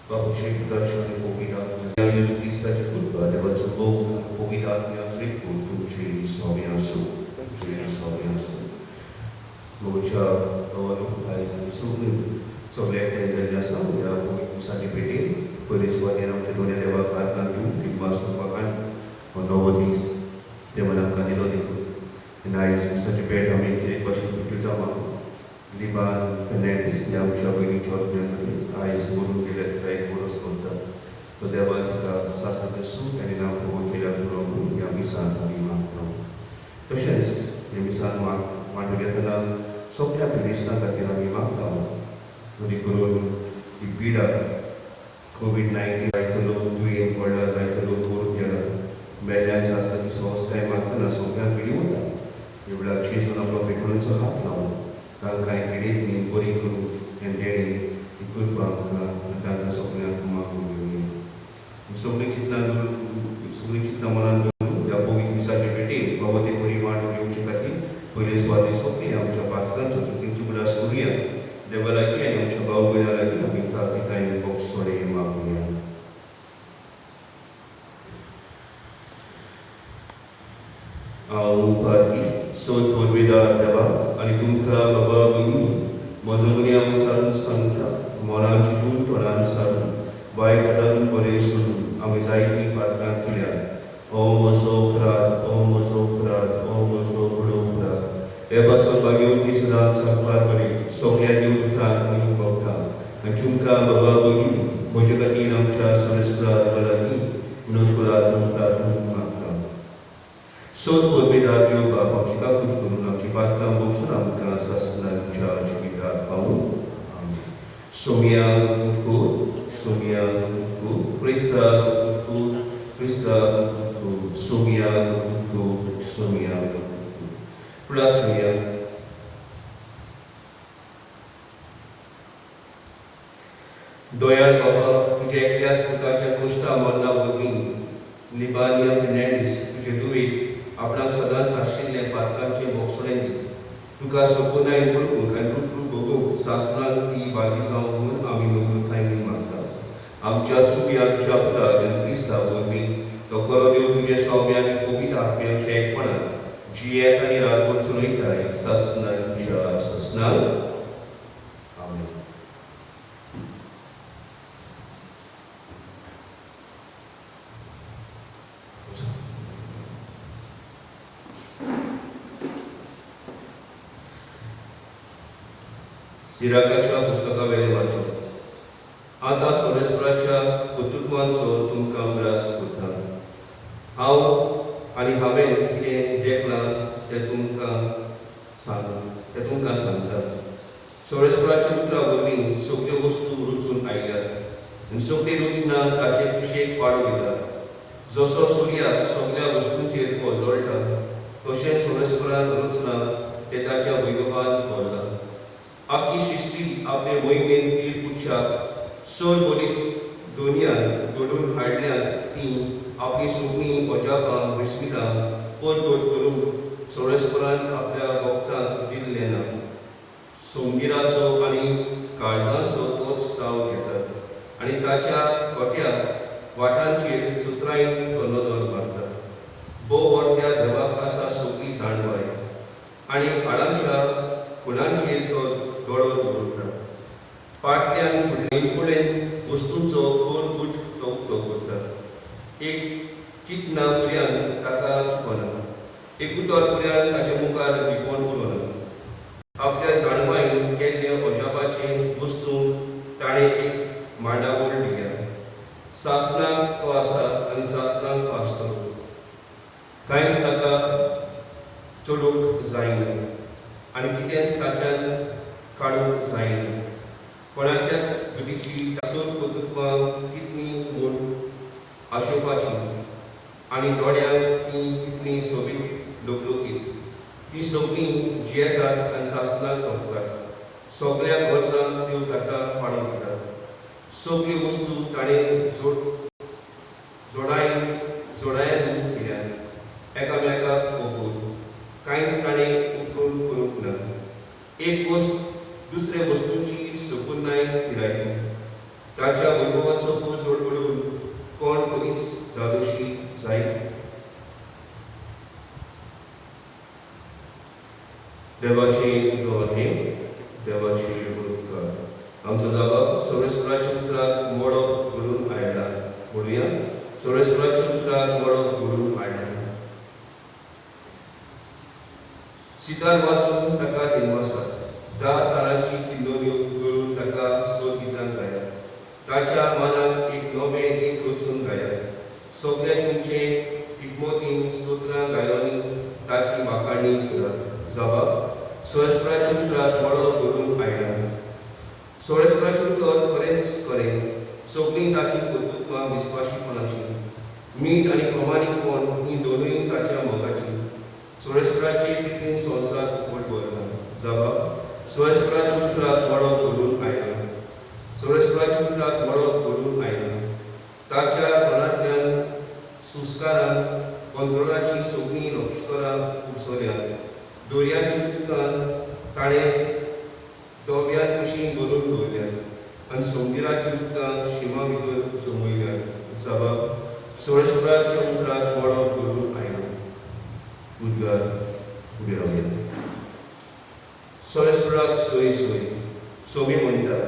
Babushek Darshan Povita, Lista Jakuba, there was a bow, Povita, Tripu, Tuchi, Somiasu, Somiasu. Mocha, Oru, Aizu, so let Tanzania, we are going to Sanjipiti, police what in Amchitone, they were Karkan, Timas, Pakan, or Novotis, they were Kanilodiku. And I see such a bad American question to Tama. Liban, Fernandez, Yam Chabini, Jordan, I is Guru Gilet, Kai Boros Kunta. To the Valtica, Sasta Su, and in our Kila Guru, Yamisan, Lima. Questions, Yamisan, Mandagatana, Sopia Pilisa, Katina Mima, the Guru, the Pida, COVID-19, Raitolo, Dui, Kola, Raitolo, Guru Jala, Melan Sasta, Sos, Kaimaka, Sopia Pidiota. You will have changed one of the people to half now. Tangkai Pidit in Borikuru and Daddy, the good bank, and Tanga Sopia Kumaku. So many Chitnaman, Yapovi Misajati, Bavati Puriman, Yuchikati, Police Wadi Sopi, Amchapatan, so to Kinchubula Suria, they were like a Chabau, like a Minka, and box sorry, Makuya. Party, so Purvida Deva, Anitunka, Baba Buni, Mozamunia Mutan Santa, Moranjitun, Toran San, Vaikatan Boresun, Amizai Patkan Kilia, Omoso Prad, Omoso Prad, Omoso Prad, Ebason Bagyoti Sadan Saparbari, Sokia Yutan, Yukota, Achunka, Baba Buni, Mojagati Namcha, Sonesprad, Valaki, Nutkula, Nunka, So Purvida Yoga, Pachika Kutkun, Chipatka, Boksam, Sasna, Charge, Vita, Pamu, Somia Kutku, Somia Kutku, Krista Kutku, Krista Kutku, Somia Kutku, Somia Kutku, Pratria. Doyal Baba, तुझे एकल्यास पुताच्या गोष्टा मरना वरवी, लिबानिया फेर्नांडीस, तुझे दुवेक, आपणाक सदांच आशिल्ले पातकांचे बोगसोडें दी. तुका सोपोनाय वळखूंक आनी रुटरूट भोगूंक सासणाक ती बागी जावं म्हूण आमी नोकरुताय म्हूण मागतात. आमच्या सुखयाक तुज्या पुता जेन्ना क्रिस्ता वरवीं तो खरो देव तुजे सौम्यानी पवित्र आत्म्याच्या एकपणान जियेत आनी रातभर चलयताय सासणांच्या सासणाक. आमेन. सिराकाच्या पुस्तकावेले वाचन. आता सोरेस्पराच्या कर्तृत्वांचो तुमकां उलास करता. हांव आनी हांवें कितें देखलां तें तुमकां सांगता. सोरेस्पराच्या उतरां वरवीं सगळ्यो वस्तू रुचून आयल्यात आनी सगळी रुचना ताचे कुशेक वाडो दितात. जसो सूर्याक सगळ्या वस्तूंचेर उजळटा तशें सोरेस्परान रुचना तें ताच्या वैभवान भरला. आख्खी सृष्टी आपले मोहिमेन तीर पुच्छाक सोर पोलीस दोनयान घडून हाडल्यान ती आपली सगळीं अजापां विस्मितां परतोड करून सोरेस्परान आपल्या भक्तांक दिल्लें ना. सोमगिराचो आनी काळजांचो तोच ताव घेतात आनी ताच्या खोट्या वाटांचेर चुत्राईन कन्नदर मारतात. भोव व्हडल्या देवाक आसा सगळी जाणवाय आनी काळांच्या खुणांचेर तो दोळो दवरता. फाटल्यान फुडें वस्तूंचो गोरगूट तो उक्तो करता. एक चिंतना पर्यंत ताका चुकना. एक उतर पर्यंत ताच्या मुखार लिपोवन उलोवना. आपल्या जाणवाईन केल्ले अजापाचे वस्तूंक ताणें एक मांडावळ दिल्या. सासणाक तो आसा आनी सासणाक तो आसतलो. कांयच ताका चडूंक जायना आनी कितेंच ताच्यान काडूंक जायना. कोणाच्याच गतीची तासोर कर्तृत्वां कितलीं म्हूण आशोवपाची आनी दोळ्यांक ती कितलीं सोबीत लोकलोकीत. ती सगळीं जियेतात आनी सासणाक भोगतात. सगळ्या वर्सांक त्यो ताका पाडून दितात. सगळी वस्तू ताणें जोडायन केल्यात एकामेकाक ओगून. कांयच ताणें उखलून करूंक ना. एक वस्त दुसरे वस्तूंची सकून नाय पिरायली. ताच्या वैभवाचो जायत देवाची दोन हे देवाची उपकार आमचो जागो सर्वेस्वराच्या उतराक मोडो घडून आयला म्हणूया सर्वेस्वराच्या उतराक मोडो घडून आयला सितार वाजून ताका दिनवासात 10 तारांची किल्लोऱ्यो गळून ताका सोद गितां गायात ताच्या मानाक एक नवें गीत रचून गायात सगळे तुमचे इकमोतीन स्तोत्रां गायलोनी ताची वाखाणणी करात जबाब सर्वेस्वराच्या उतराक मोडो घडून आयला सर्वेस्वराचें उतर बरेंच करेन सगळीं ताची कर्तृत्वां विस्वाशीपणाची मीठ आनी प्रमाणीकपण ही दोनूय ताच्या मोगाची सर्वेस्वराचे पिठीन संवसार उकट भरला जबाब सर्वेस्वराच्या उतराक मोडो घडून आयला सर्वेस्वराच्या उतराक मोडो घडून आयला ताच्या मनांतल्यान सुस्कारान कंट्रोलाची सगळीं लश्करां उसळ्यांत दोरयाच्या उदकान ताणें दोब्यात कशी भरून दवरल्यात आनी समुद्राच्या उदकां शिमा भितर जमयल्यात जबाब सर्वेस्वराच्या उतराक मोडो घडून आयला उद्गार उबे रावया सर्वेस्वराक सोय सोय सोमी म्हणटा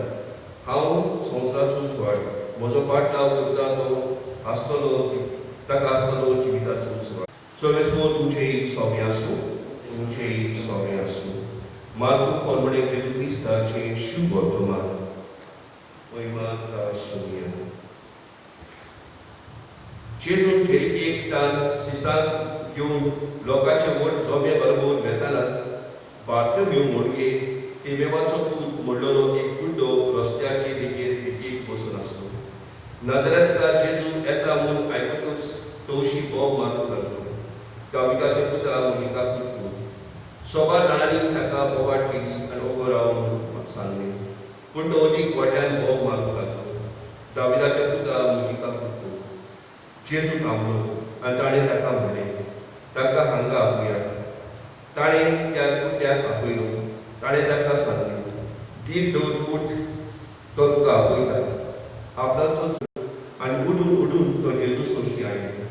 हांव संवसाराचो स्वाड म्हजो पाटलाव करता तो आसतलो ताका आसतलो जिविताचो स्वाड सर्वेस्वर तुमचेय सोमे आसूं तुमचेय सोमे आसूं मार्गो परमणे जेजू क्रिस्ताचे शुभ वर्तमान महिमा तुका सोमिया जेजून जेरीकेक तान सिसाक घेवन लोकांचे वट जोबे बरोबर वेताना बार्तम्यो मोडगे तेमेवाचो पूत म्हणलोलो एक कुड्डो रस्त्याचे देगेर एकेक बसून आसलो नाजरेंतकार जेजू येता म्हूण आयकतूच तवशी बोब मारूंक लागलो दाविदाचे पुता म्हजी काकूट सोबा जाणांनी ताका बोवाट केली आनी उबो राव म्हूण सांगलें पूण तो अदीक व्हडल्यान बोब मारूंक लागलो दाविदाचे पुता म्हजी काकूट जेजू थांबलो आनी ताणें ताका म्हणलें ताका हांगा आपयात ताणें त्या कुड्ड्याक आपयलो ताणें ताका सांगलें दीप दवर उठ तो तुका आपयता आपणाचो आनी उडून उडून तो जेजू सोशी आयलो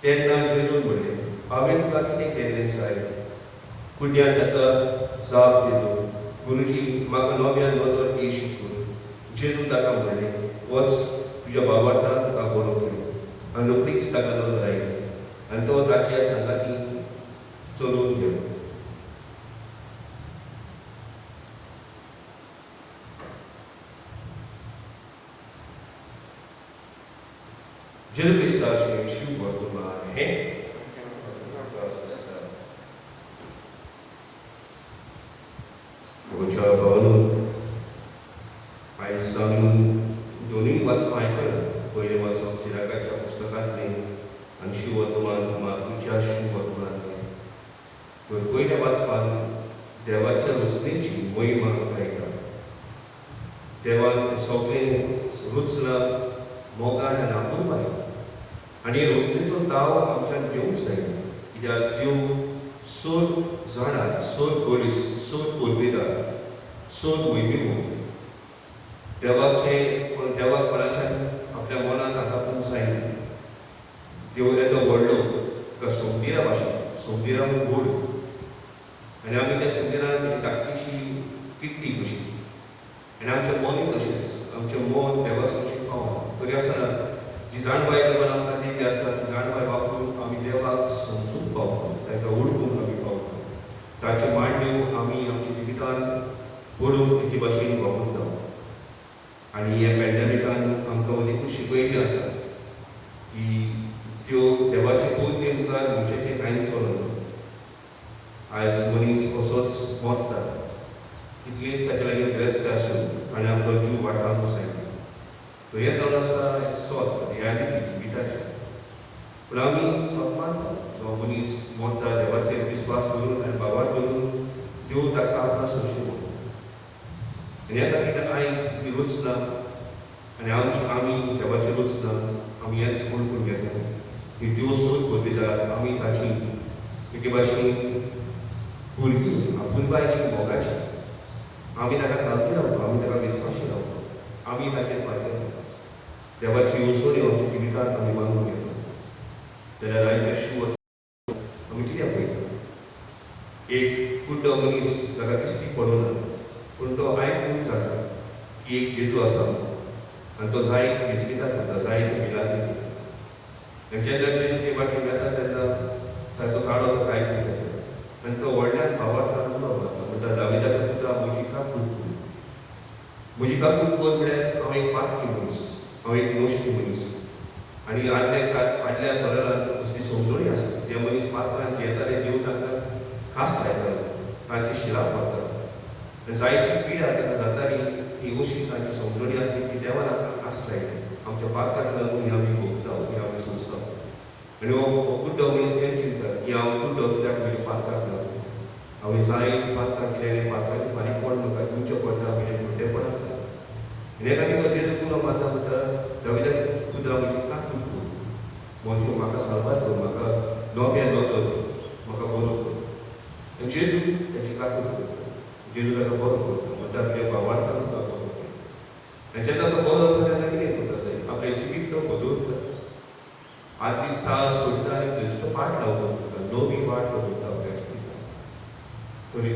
तेन्ना जेजून म्हणलें हांवें तुका कितें केल्लें जाय कुड्यान ताका जाप दिलो गुरुजी म्हाका नव्यान नदर ए शिकून जेजून ताका म्हणलें वच तुज्या बाबार्थान तुका बरो केलो आनी रोखडीच ताका नदर आयली आनी तो ताच्या सांगाती चलून गेलो जेजू क्रिस्ताचें शुभ वर्तमान हें म्हज्या भावानू आयज आमी दोनूय वाचपां आयकलां पयलें वाचप सिराकाच्या पुस्तकांतलें आनी शुभ वर्तमान मार्कूच्या शुभ वर्तमानांतलें तर पयल्या वाचपान देवाच्या रचनेची महिमा गायता देवान सगळें रचना मोगान आनी आपुरबाय आनी रचनेचो ताव आमच्यान घेवंक जाय कित्याक देव सोद जाणां सोद पोलीस सोद पोरबेदार सोद मोहिमेमूत देवाक कोणाच्यान आपल्या मनांत आतापूंक जायना देव येतो व्हडलो तुका संवदिरा भाशेन संवदिरा व्हड आनी आमी त्या संवदिरान एक धाकटीशी किट्टी कशी आनी आमचें मनूय तशेंच आमचें मन देवा सरशी पावना तरी आसतना जी जाणवाय देवान आमकां दिल्ली आसा ती जाणवाय वापरून आमी देवाक समजूंक पावता ताका ओळखूंक आमी पावता ताचे मांडण्यो आमी आमच्या जिवितान ओडूंक एके भाशेन वापरता आनी ह्या पॅन्डेमिकान आमकां अदीकूच शिकयल्लें आसा की त्यो देवाचे पोरते मुखार मनशाचें कांय चलना आयज मनीस असोच मरता कितलींच ताचे लागीं ग्रेस्त आसूं आनी आपलो जीव वाटावंक जाय तर हें जावन आसा सत रियालिटी जिविताची पूण आमी सत मानता जो मनीस मरता देवाचेर विस्वास करून आनी बाबार करून देव ताका आपणा सरशी म्हणटा आनी ह्या खातीर आयज ती रचना आनी आमी देवाची रचना आमी हेंच ओळखून घेता की देव सोद पळयतात आमी ताची एके भाशेन भुरगीं आपुलबायची मोगाची आमी ताका घालती रावता आमी ताका विस्वाशी रावता आमी ताचेर पातळ जाता देवाची येवजण आमच्या जिवितांत आमी मानून घेता जाल्यार आयच्या शू आमी कित्याक पळयता? एक कुड्डो मनीस ताका किस्ती पडना, पूण तो आयकून जाता की एक जेजू आसा आनी तो जाय विजगिता करता, जाय मिलादी करता. आनी जेन्ना जेजू ते वाटेन येता तेन्ना ताचो ताळो ताका आयकूंक येता आनी तो व्हडल्यान भावार्थान उलो मारता, म्हणटा दाविदाचो पुता म्हजी काकूट कर. म्हजी काकूट कर म्हळ्यार हांव एक पातकी मनीस, हांव एक नोश्टी मनीस. आनी फाटल्या कलरान असली समजणी आसा, जे मनीस पातकांत येताले देव तांकां खास लायतालो, तांची शिराप मारतालो. आनी जायती पिड्या ताका जाताली ही अशी तांची समजणी आसली की देवान आमकां खास लायली, आमच्या पातकाक लागून ही आमी भोगता, ही आमी सोंसता. आनी हो कुड्डो मनीस तें चिंतता की हांव कुड्डो कित्याक म्हज्या पातकाक लागून, हांवें जाय पातकां केलेलें, पातकाची फारीकपण म्हाका दिवचें पडटा म्हज्या बुड्डेपणाक लागून. आनी हेका लागून जेजू उलो मारता, म्हणटा दाविदाचो पुता म्हजी काकूट कर, म्हणजे म्हाका सारवार कर, म्हाका नव्या दोतोर कर, म्हाका बरो कर. आनी जेजू तेजी काकूट करता, जेजू ताका बरो करता, म्हणटा आपल्या भावार्थान तुका बरो कर. आनी जेन्ना तो बरो जाता तेन्ना कितें करता जाय, आपलें जिवीत तो बदलता, आदली चाल सोडटा आनी जेजूचो पाट लावपाक करता, नवी वाट दवरता आपल्या जिवितांत. तरी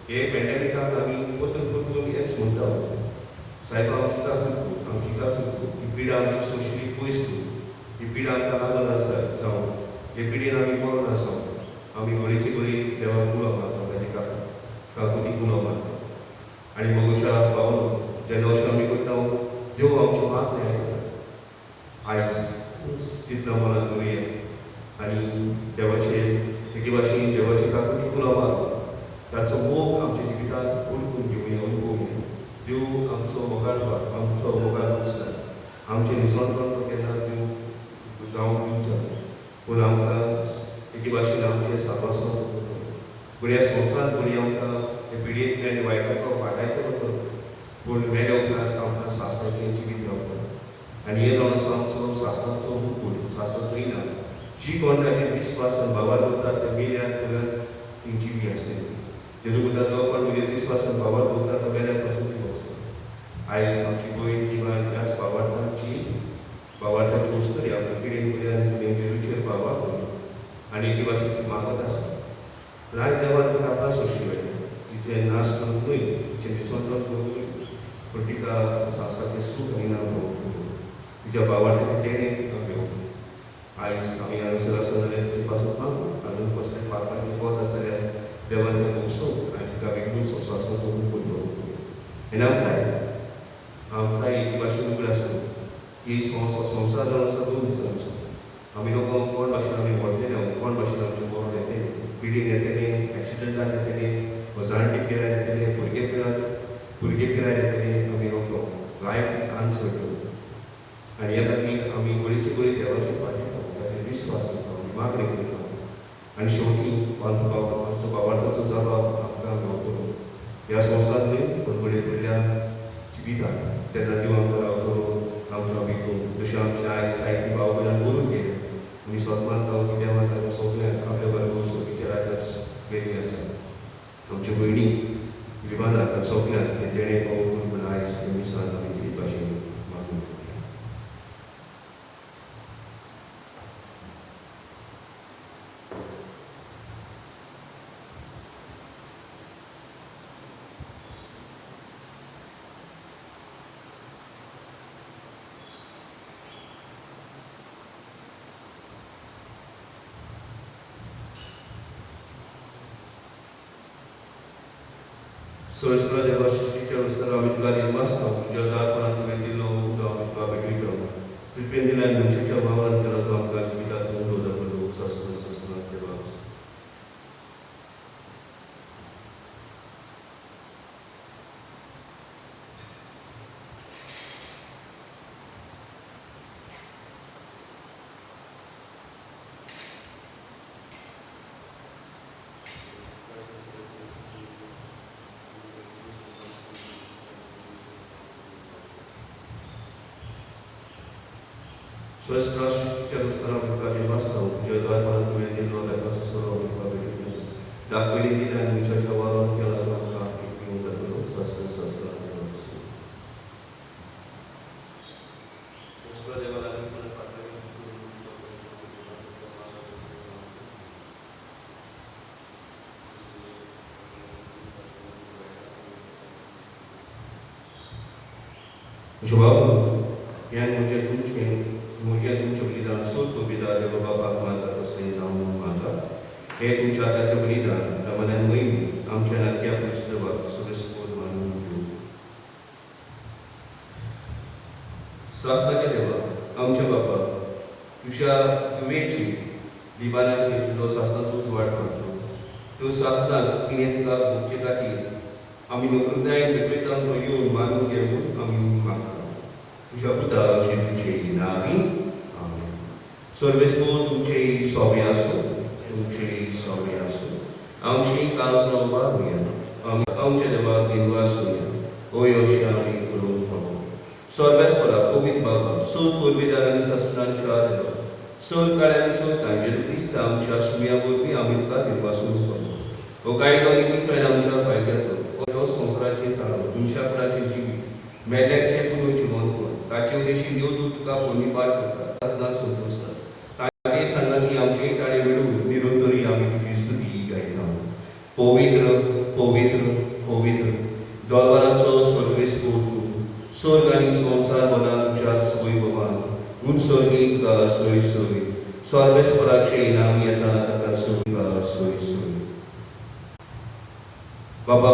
हे पॅन्डेमिकाक आमी परतून परतून हेच म्हणटा, सायबा आमची काकूट कर, आमची काकूट कर, ही पिडा आमची सोंसली पयस कर, ही पिडा आमकां लागून आसा जावं, हे पिडेन आमी मरण आसा. आमी घडीचे घडी देवाक उलो मारता, ताजे काकुतीक उलो मारता. आनी मगोशा पावलो जेन्ना अशें आमी करता, देव आमच्यो मागण्यो आयकता. आयज चिंतना मनान दवरया आनी देवाचे एके भाशेन देवाचे काकुतीक उलो मारून ताचो मोग आमच्या जिवितांत ओळखून घेवया, अनुभवया. देव आमचो मोगाळ आमचो मोगाळ उचला, आमचें निसणपण केन्ना देव जावंक दिवचो ना, पूण आमकां एके भाशेन आमचें साबासन करतलो. पूण ह्या संवसारांत कोणी आमकां हे पिडयेंतल्यान वायटाचो वाटायतलो करतलो, पूण मेल्या उपरांत आमकां सासणाचें जिवीत रावता. आनी हे जावन आसा आमचो सासणाचो मुकूट, सासणाचो इनाम. जी कोण ताचेर विस्वास आनी भावार दवरता ते मेल्यार पर्यंत ती जिवी आसतली. जेजू म्हणटा जो कोण म्हजेर विस्वास आनी भावार दवरता तो मेल्यार पासून जिवो आसतलो. आयज आमची भयण किंवा ह्याच भावार्थाची वस्तरी आपल्या पिडेन पर्यंत जेजूचेर भावार दवरलो आनी एके भाशेन ती मागत आसा. पूण आयज देवान तिका आपणा सोडची मेळटा, तिचें नाश करूंक न्हय, तिचें निसंतन करूंक न्हय, पूण तिका सासाचें सूख आनी इनाम मेळोवंक, तिच्या भावार्थाचें तेणें तिका मेळोवंक. आयज आमी हांगासर आसा जाल्यार तिचे पासून मागूं, आजून कसलें पातकाचें पद आसा जाल्यार देवान तें मोगसोवं आनी तिका बेगीन संवसाराचो मुकूट मेळोवंक. आनी आमकांय एके भाशेन उगड आसा की संवसार जावन आसा 2 दिसांचो. आमी लोक कोण भाशेन आमी मोडटले, कोण भाशेन आमचें मरण येतलें, पिडीन येतलें, एक्सिडंटान येतलें, जाणटे पिराय येतलें, भुरगे पिराय येतलें, आमी लोक लायफ अनसर्टन. आनी ह्या खातीर आमी घडीचे घडी देवाचेर पातयता, ताचेर विस्वास करता, आमी मागणी करता. आनी शेवटी आमचो भावार्थाचो जालो आमकां मेळटलो ह्या संवसारांत न्हय, पूण घडये फुडल्या जिवितांत. तेन्ना देव आमकां रावतलो, आमकां भिकून जशें आमचे आयज जायतीं भाव भयणां बोलून गेले. आमी सदमान जावं की देवान तांकां सगळ्यांक आपल्या बरोबर सोबीच्या राज्यांत गेल्लीं आसा. आमच्यो भयणी विमानाक सगळ्यांक हे तेणें पावोवन म्हूण आयज हे मिसान आमी कितें भाशेन मागून करया. सोयस्कर देवा सृष्टीच्या विस्तार आमी तुका दिवनासता, तुज्या दारपणान तुवें दिल्लो उदो आमी तुका भेटयता. कृपेन दिल्यान मनशाच्या भावान केला तो आमकां जिविताचो उदो दाखलो. सस्नांत देवा. सोयस्कर सृष्टीच्या विस्तार आमी तुका दिवनासता, तुज्या दारपणान तुवें दिल्लो देवाचो सोरो आमी तुका भेटयता. दाखयली दिल्यान मनशाच्या भावान केला तो आमकां उदो दाखलो. सस्नांत देवा. सोयस्कर देवान आमी João, yang mulia tuncia belidan soto bida de bapa mata tosken zamu mata. Tuncia ta belidan ramadan muim amcha nakia puchdewa subespod manu. Sasna dewa amcha bapa तुझ्या विवेची दिवानाची तुझो शासनाचो वाट करतो तो शासनात तिने तुका भोगचे खातीर आमी नोकरदायेन भेटयता तो येवन मानून घेवन आमी मागता तुझ्या पुता तुझे नावी आमेन. सर्वेस्पो तुमचे सौम्य आसो तुमचे सौम्य आसो आमची काज नोबारुया आमच्या देवाक दिनवासुया ओ योशामी करून फावो सर्वेस्परा कोविद बाबा सोद कोविदारांनी शासनांच्या देवा सोद काळ्यांनी सोद तांजेर क्रिस्त आमच्या सुम्या वरवीं आमी तुका दिनवासून फावो ओ कायदो निमित्तान आमच्या फायद्याचो ओ संवसाराचेर ताळो हिंसापणाचेर जिवीत मेल्ल्याचें तुवें जिवन कोण ताचे उद्देशी देव तूं तुका पोरणी पाठ करता शासनाक संतोश्टा ताचे सांगाती आमचे ताळे वेळून निरंतरी आमी तुजी स्तुती गायता पवित्र पवित्र पवित्र दोलवराचो सर्वेस्पो तूं स्वर्ग आनी संवसार बना तुझ्या सोय भगवान उन स्वर्गीक सोय सोय सर्वेस्पराचे इनाम येता ताका सोय सोय बाबा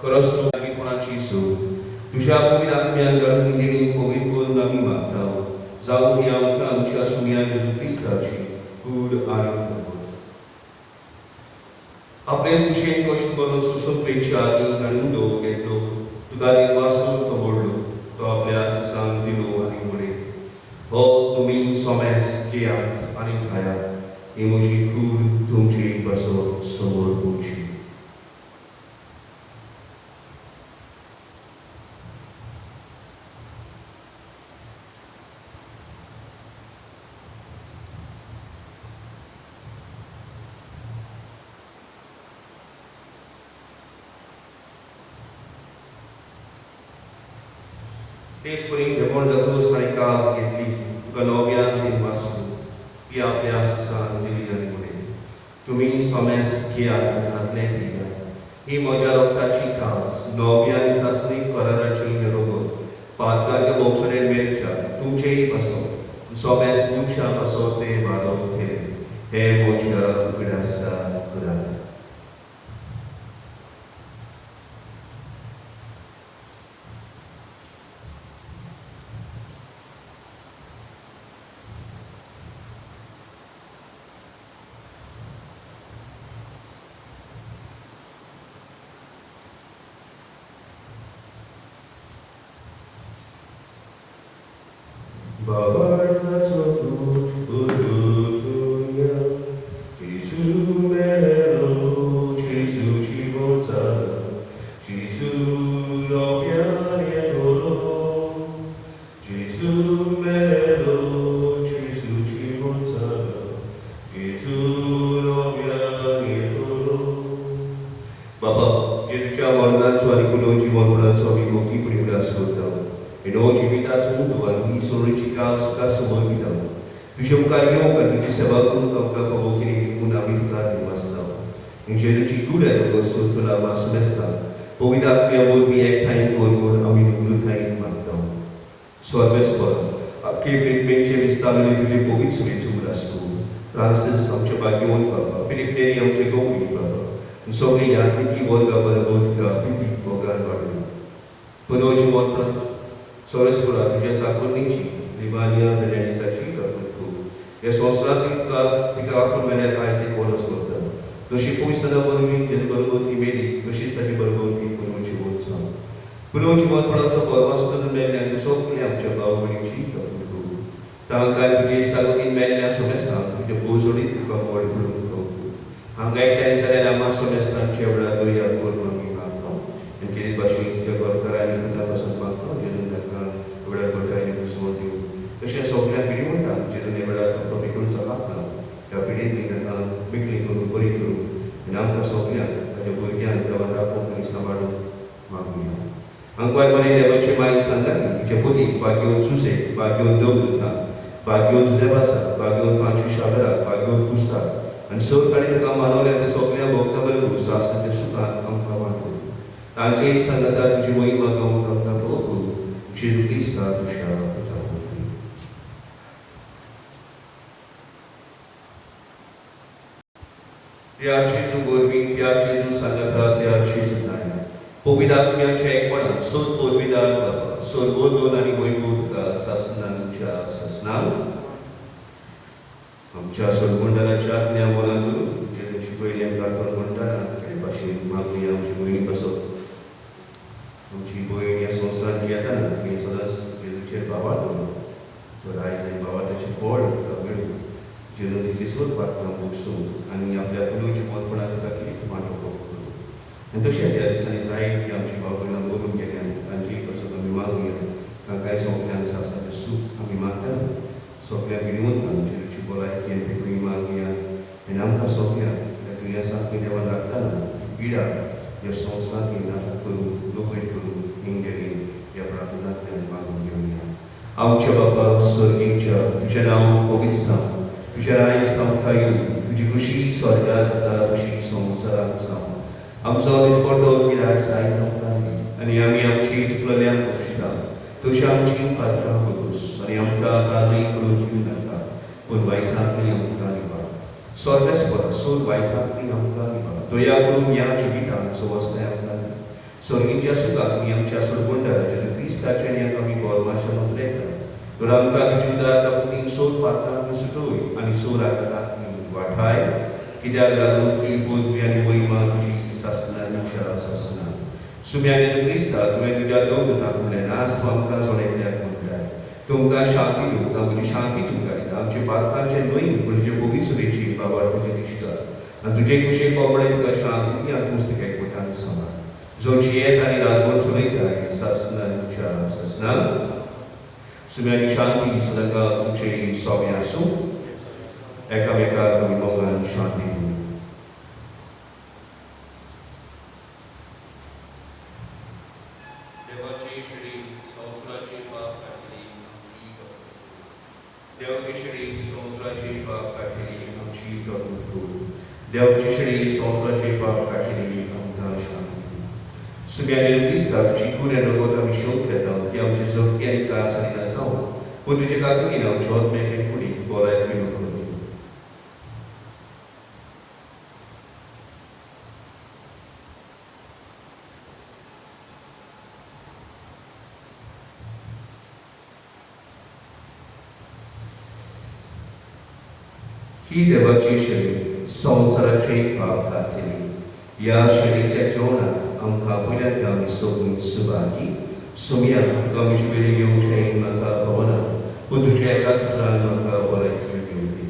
खरंच तूं आमी कोणाची सोय तुझ्या पवित्र आत्म्यान घडून दिली पवित्र करून आमी मागता जावं ती आमकां आमच्या सुम्या जेजू क्रिस्ताची कूड आनंद आपले सुशेन कश्ट करून सुसोपेक्षा आदी घालून दो घेतलो तुका निर्वासून कबडलो तो आपल्या सांग दिलो आनी म्हणे हो तुमी सोमेस घेयात आनी खायात ही म्हजी कूड तुमची बसत समोर उंची. तेच परी जेवण जातूच ताणें कास घेतली तुका नव्यान दिनवासून ती आपल्या सान दिली आनी म्हणे तुमी सोमेस घेयात आनी हातले पियात ही म्हज्या रक्ताची कास नव्यान सासणीक कराराची बरोबर पातकाच्या बोक्षणेन मेळच्या तुमचेय बसो सोमेस तुमच्या बसो ते बारो ते हे म्हज्या उगडासा करात. Jesu Krista dusza pytała. त्या Jesu गोरवी त्या Jesu संगता त्या Jesu नाया पवित्रात्म्याच्या एकपणात सोद पवित्रात बाबा स्वर्गोदोन आणि वैभव तुका शासनांच्या शासनान आमच्या स्वर्गमंडळाच्या ज्ञानावरून जेची पयली आमकां प्रार्थना म्हणटाना ते भाशेन मागणी आमची भयणी बसप आमची भयण ह्या संवसारांत येताना आमी सदांच जेजूचेर बाबा दवरप तर आयज आमी बाबा तेचें फळ तुका मेळूं जेजू तितली सोद प्रार्थना भोगसूं आनी आपल्या पुलोची मोतपणां तुका कितें मांडप करूं आनी तशेंच ह्या दिसांनी जायतीं आमची भाव भयणां मरून गेल्यान तांची पासून आमी मागुया कांय सोंपल्यांक आसा तें सूख आमी मागतना सगळ्या भिणवंतांक जेजूची भलायकी आनी बेगळी मागुया आनी आमकां सगळ्यांक ह्या दुयेंसांत देवान लागताना पिडा ह्या संवसारांत नाटक करून लोकय करून हिंगेली ह्या प्रार्थनांतल्यान मागून घेवया आमच्या बाबा स्वर्गीच्या तुजें नांव पवित्र जावं तुजें राय आमकां येवं तुजी खुशी स्वर्गा जाता तशी संवसारांत जावं आमचो दिसपट्टो कित्याक आयज आमकां दी आनी आमी आमची चुकलेल्यांक बक्षिता तशी आमची पात्रां बगूस आनी आमकां कारणांय करून दिवं नाका पूण वायटांतली आमकां निवार स्वर्गस्पद सोड वायटांतली आमकां निवार दया करून ह्या जिवितांत सवस्ताय आमकां दी स्वर्गीच्या सुखाक आनी आमच्या स्वर्गमंडळा जेजू क्रिस्ताच्या न्याक आमी गोरवाच्या नदरेता तर आमकां तुजी उदार कापुटीन सोड पात्रांतली सुटोय आनी सोड आकारांतली वाठाय कित्याक लागून की बोधवी आनी महिमा तुजी शासनाच्या शासनान सुम्या जेजू क्रिस्ता तुवें तुज्या दोन म्हणलें आज तूं आमकां जोडयल्याक म्हणटाय तुमकां शांती दिवं तांची शांती तुमकां दिता आमचे बातकांचे न्हय पूण तुजे पवित्रतेची बाबार्थाची दिश्टा आनी तुजे कुशेक कोपडे तुका शांती दी आनी तूंच तुका एकवटान सांबाळ जोडशी येत आनी राजवट चलयताय शासनाच्या शासनान सुम्याची शांती सदांकाळ तुमचे सोबे आसूं एकामेकाक आमी मोगान शांती दिवं देवाची श्री संवसाराची पाप काटली आमची देवाची श्री संवसाराची पाप काटली आमची करूं देवाची श्री संवसाराची पाप काटली आमकां शांती सुम्या जेजू क्रिस्ता तुजी कुडे रगत आमी शोध घेता ती आमचे जगती आनी कास आनी नासावं पूण तुजे काकुडीन आमच्या आत्म्याचे कुडीक भलायकी नको दिवं ही देवाची शरी संवसाराचे पाप कातली ह्या शरीच्या जेवणाक आमकां पयल्यात आमी सोगून सुभागी सुम्या तुका म्हजे वेळी येवचें म्हाका खबर ना पूण तुज्या एका उतरान म्हाका भलायकी घेवन दी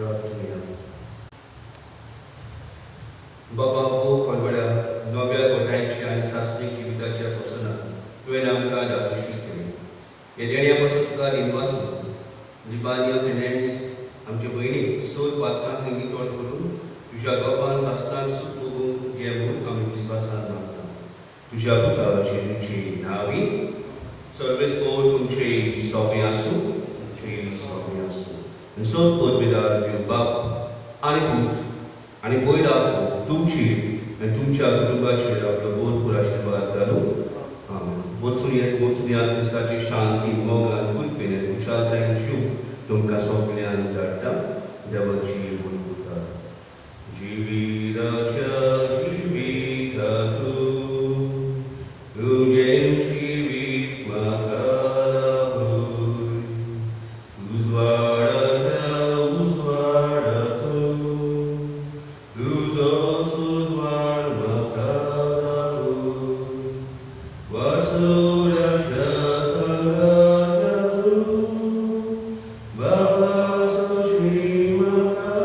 प्रार्थना. बाबा हो कोलवड्या नव्या गोठायची आणि शास्त्रीय जिविताच्या पासनात तुवें आमकां दाखोवशी केली. हे देण्यापासून तुका दिनवास लिबानिया फेर्नांडीस आमचे भयणी सोद पात्रांक लेगीत तोंड करून तुज्या गोपान शास्त्रांक सुख भोगूंक घे म्हणून आमी विस्वासान मागता. तुज्या पुता जेजूची नांवी सर्वेस्पोर तुमचे सोबे आसूं, तुमचे सोबे आसूं. आनी सोद पोरबेदार देव बाप आनी पूत आनी पयला तुमचेर आनी तुमच्या कुटुंबाचेर आपलो भरपूर आशिर्वाद घालूं. वचून येत क्रिस्ताची शांती मोगान कुलपेन आनी खुशालकायेन जीव तुमकां सगळ्यांक धाडटा. देवाची मुखार जिविताच्या जिवितांतूं तुजें जिवीत म्हाका लाभूय. उजवाडाच्या उजवाडांतूं तुजो सुजवाड म्हाका लाभूय. वासोड्याच्या संगात्यांतूं बाबा सोशी म्हाका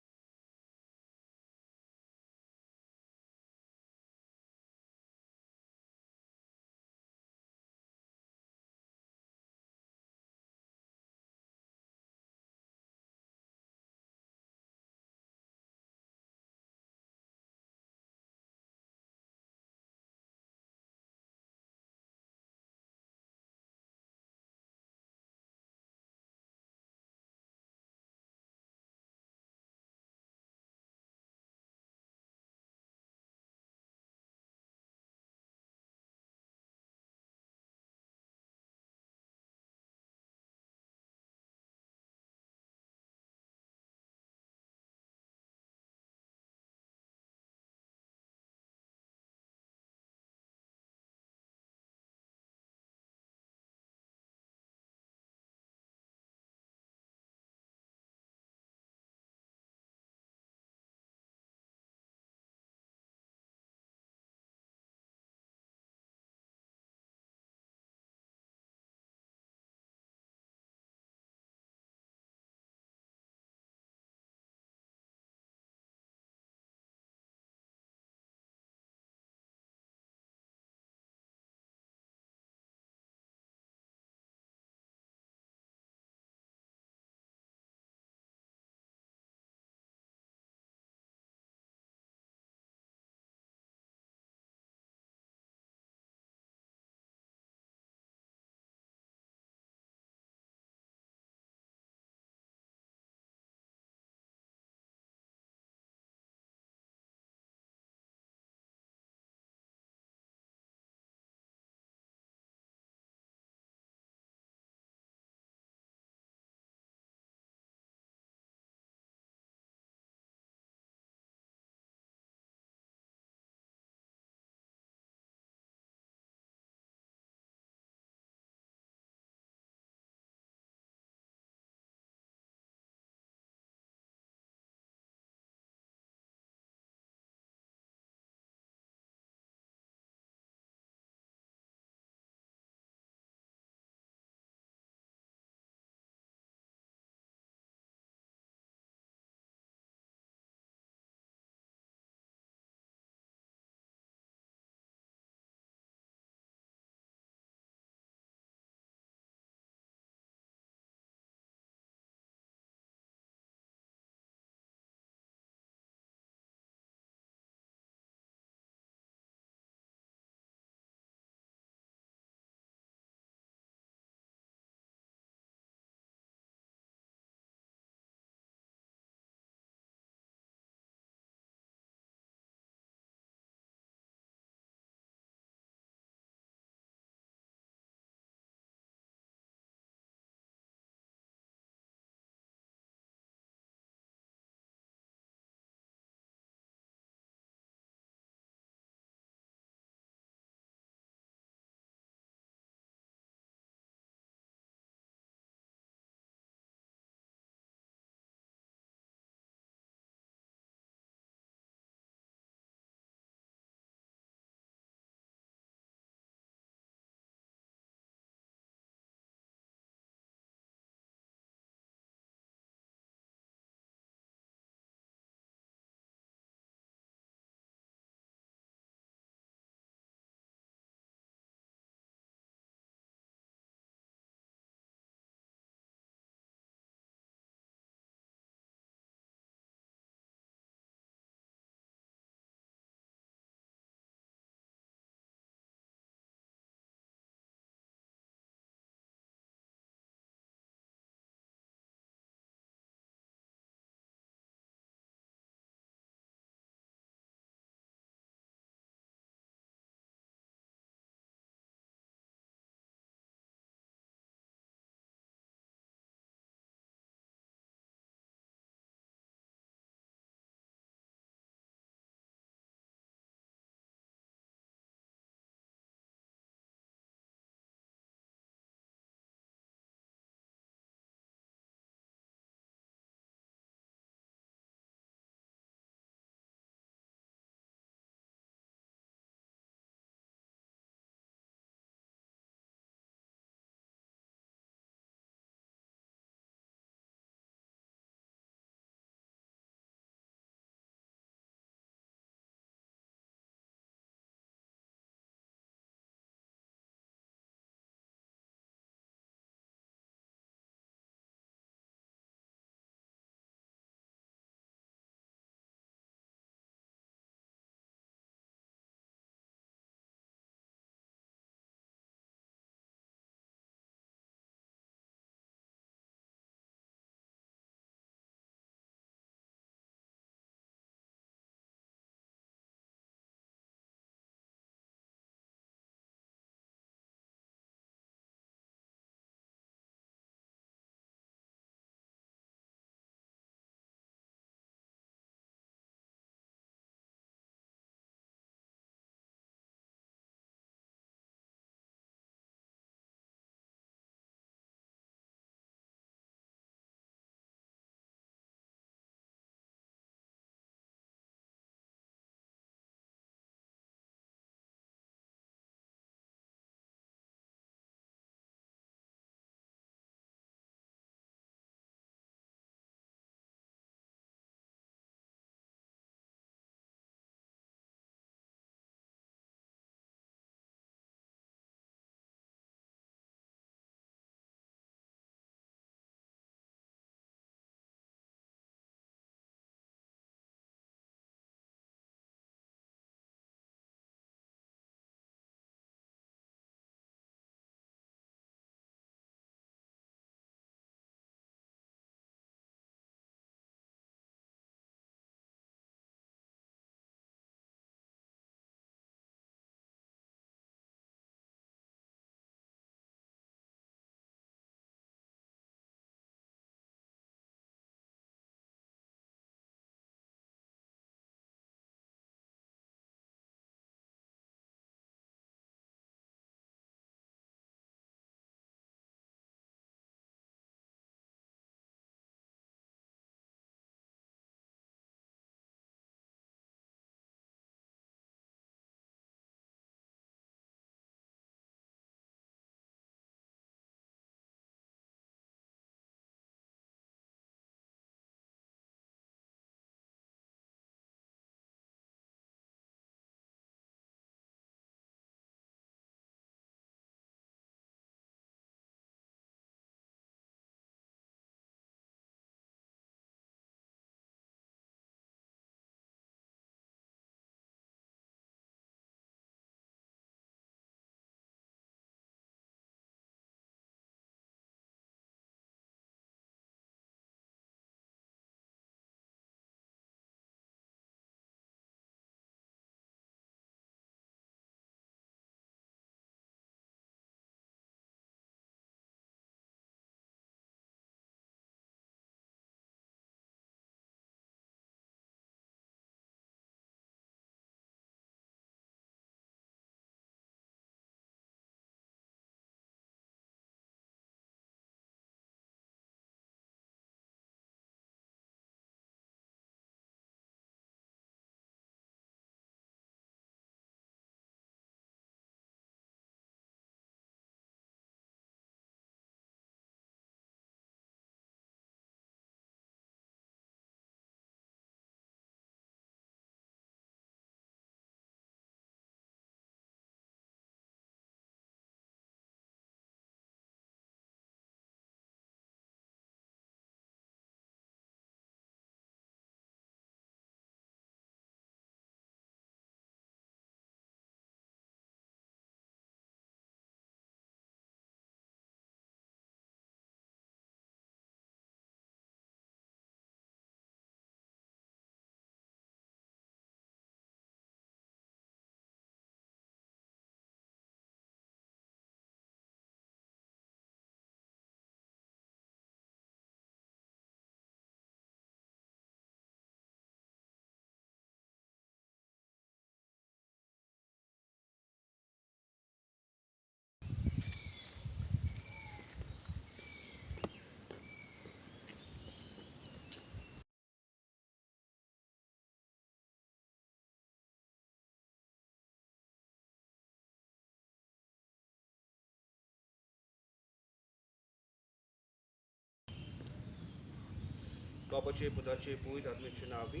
बापाचे पुताचे पवित आत्म्याचे नावी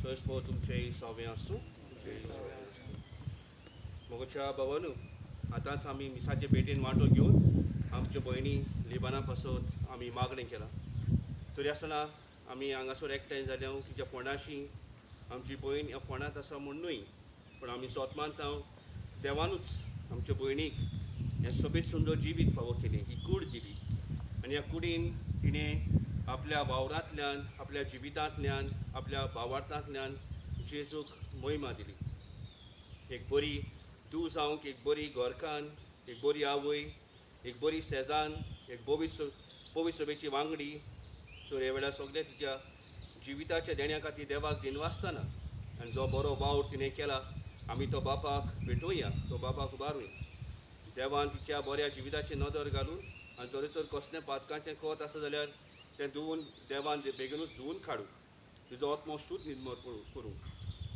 तो इसपो तुमचे सहावे आसूं मोगोच्या भावानू आतांच आमी मिसाचे पेटेन वांटो घेवन आमचे भयणी लिबाना पासून आमी मागणें केलां तरी आसतना आमी हांगासर एकठांय जाल्या तिच्या फोंडाशी आमची भयण ह्या फोंडांत आसा म्हणूनय पूण आमी सोतमांत हांव देवानूच आमच्या भयणीक हें सोबीत सुंदर जिवीत फावो केलें ही कूड दिली आनी ह्या कुडीन तिणें आपल्या वावरांतल्यान आपल्या जिवितांतल्यान आपल्या भावार्थांतल्यान जेजूक महिमा दिली एक बरी धूव जावंक एक बरी घरकान एक बरी आवय एक बरी सेजान एक पवित्र सभेची वांगडी तर ह्या वेळार सगळे तिच्या जिविताच्या देण्या खातीर देवाक दिनवासतना आनी जो बरो वावर तिणें केला आमी तो बापाक भेटोवया तो बापाक उबारूया देवान तिच्या बऱ्या जिविताची नदर घालून आनी जरी तर कसलें पातकांचें कोत आसा जाल्यार तें धुवन देवान बेगीनूच धुवन काडूं तुजो आत्मो शुद्ध निर्मळ करूं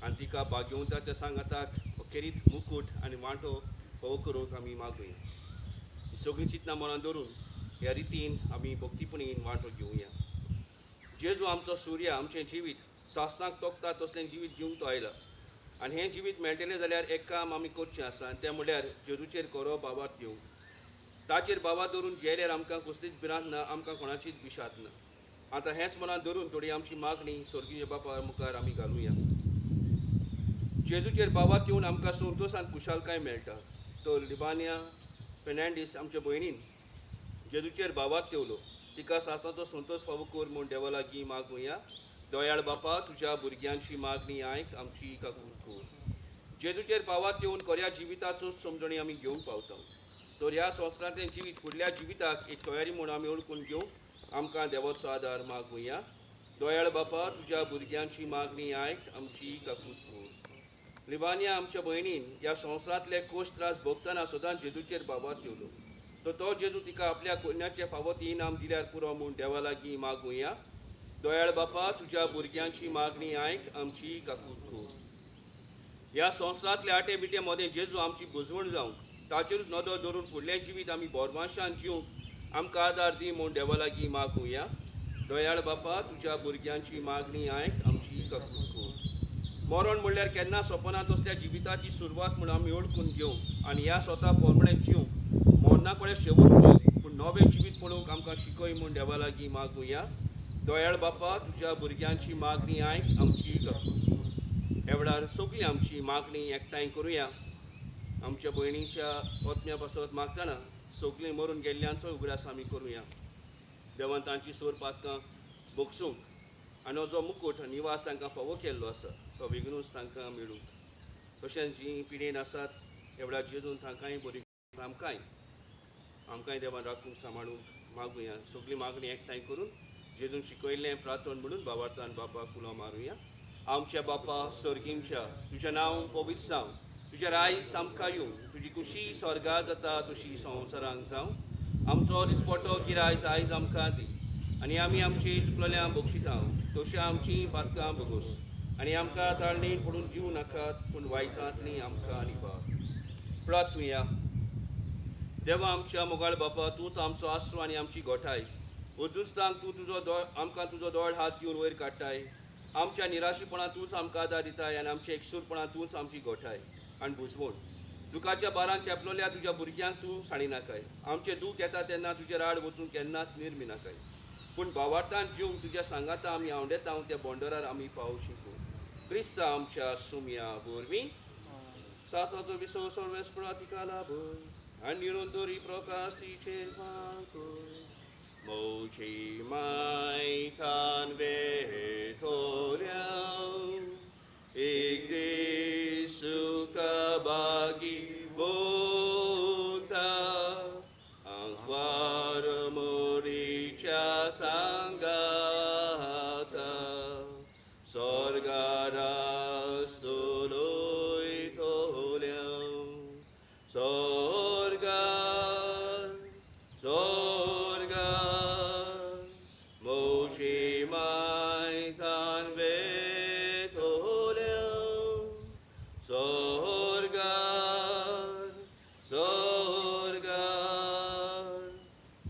आनी तिका भाग्यवंताच्या सांगाताक अखेरीत मुकूट आनी वांटो फोव करूंक आमी मागुया सगळीं चिंतना मनान धरून ह्या रितीन आमी भक्तीपणीन वांटो घेवया जेजू आमचो सूर्य आमचें जिवीत सासणाक तोखता तसलें जिवीत दिवंक तो आयला आनी हें जिवीत मेळटलें जाल्यार एक काम आमी करचें आसा आनी तें म्हणल्यार जेजूचेर खरो बाबार दिवंक ताचेर बाबा धरून जेल्यार आमकां कसलीच भिरांत ना आमकां कोणाचीच भिशात ना आतां हेंच मनान धरून थोडी आमची मागणी स्वर्गीय बापा मुखार आमी घालुया जेजूचेर बाबा येवन आमकां संतोश आनी खुशालकाय मेळटा तो लिबानिया फेर्नांडीस आमच्या भयणीन जेजूचेर बाबार तेवलो तिका सासणाचो संतोश फावो कर म्हूण देवा लागीं मागुया दयाळ बापा तुज्या भुरग्यांची मागणी आयक आमची काकूट कर जेजूचेर पावात येवन खऱ्या जिविताचो समजणी आमी घेवंक पावता तर ह्या संवसारांतलें जिवीत फुडल्या जिविताक एक तयारी म्हूण आमी ओळखून घेवंक आमकां देवाचो आदार मागुया दयाळ बापा तुज्या भुरग्यांची मागणी आयक आमची काकूट कर लिबानिया आमच्या भयणीन ह्या संवसारांतले कोश त्रास भोगतना सदांच जेजूचेर बाबार ठेवलो तो जेजू तिका आपल्या कोन्याचे फावत इनाम दिल्यार पुरो म्हूण देवा लागीं मागुया दयाळ बापा तुज्या भुरग्यांची मागणी आयक आमची काकूट कर ह्या संवसारांतले आटे बिटे मदें जेजू आमची बुजवण जावंक ताचेरूच नदर धरून फुडलें जिवीत आमी बोरमाशान जिवंक आमकां आदार दी म्हूण देवा लागीं मागुया दयाळ बापा तुज्या भुरग्यांची मागणी आयक आमची काकूट कर मरण म्हणल्यार केन्ना सोपना तसल्या जिविताची सुरवात म्हूण आमी ओळखून घेवंक आनी ह्या स्वता पोरमणें जिवंक मरणा कडेन शेवट न्हय पूण नवें जिवीत पळोवंक आमकां शिकय म्हूण देवा लागीं मागुया दयाळ बापा तुज्या भुरग्यांची मागणी आयक आमची काकूट कर ह्या वेळार सगळीं आमची मागणी एकठांय करुया आमच्या भयणीच्या ओत्म्या पासत मागतना सगळीं मरून गेल्ल्यांचो उगडास आमी करुया देवान तांची सोर पातकां भोगसूंक आनी हो जो मुकूट निवास तांकां फावो केल्लो आसा तो बेगीनूच तांकां मेळूं तशेंच जीं पिडेन आसात ह्या वेळार जेजून तांकांय बरी आमकांय देवान राखूंक सांबाळूंक मागुया सगळीं मागणी एकठांय करून जेजून शिकयल्लें प्रार्थन म्हणून भावार्थान बापाक उलो मारुया आमच्या बापा सर्गींच्या तुजें नांव पवित्र जावं तुजें राय सामका येवं तुजी खुशी स्वर्गा जाता तशी संवसारांत जावं आमचो दिसपट्टो गिरायज आयज आमकां दी आनी आमी आमची चुकलेल्यांक बक्षिता तशें आमचीं पातकां भोगोस आनी आमकां ताळणेन पडून दिवं नाकात पूण वायटांतलीं आमकां निबार प्रार्थुया देवा आमच्या मोगाळ बापा तूंच आमचो आसरो आनी आमची गोठाय उद्दुस्तांक तूं आमकां तुजो दोळ हात दिवन वयर काडटाय आमच्या निराशीपणां तूंच आमकां आदार दिताय आनी आमच्या एकसूरपणां तूंच आमची गोठाय आनी बुजवण दुखाच्या बारान चेपलोल्या तुज्या भुरग्यांक तूं साणी नाकाय आमचें दूख येता तेन्ना तुजे राड वचून केन्नाच निर्मी नाकाय पूण भावार्थान जिवंक तुज्या सांगाता आमी आवडेता हांव त्या बोंडरार आमी पावो शिकूं क्रिस्ता आमच्या सुमया वरवीं सासाचो विसव सर्वेस्परा तिका लाभय आनी निरंतरी प्रकाश तिचेर वांकय मोची मायकान वेथोऱ्या एक दीस सुखभागी बोता आंकवार मोरीच्या सांगाता स्वर्गारा स्तोलोय थोल्या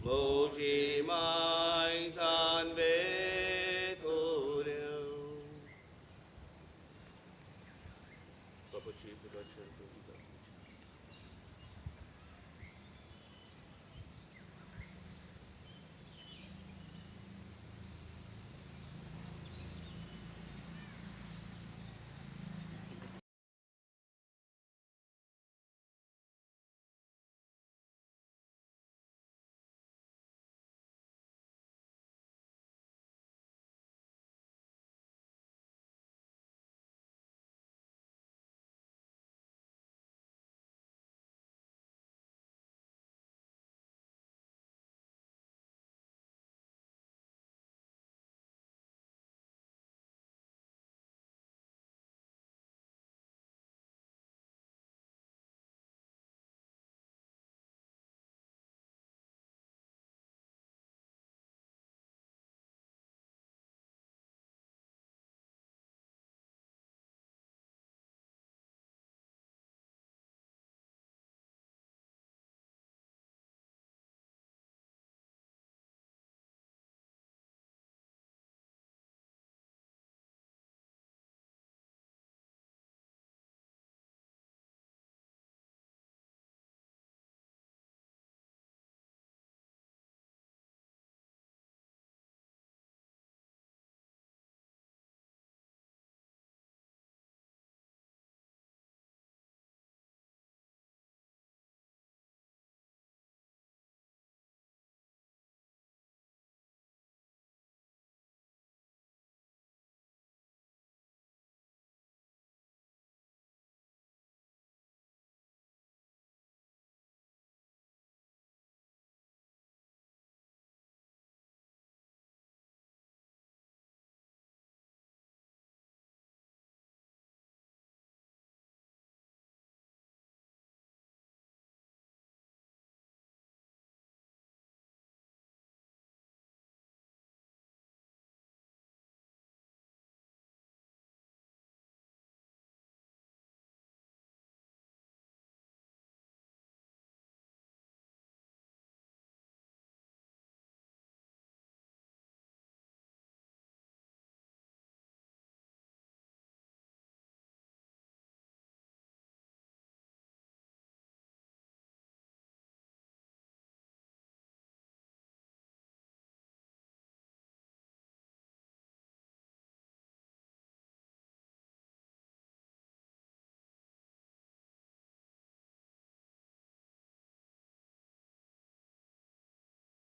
Moji mai tan ve बापाची पिताची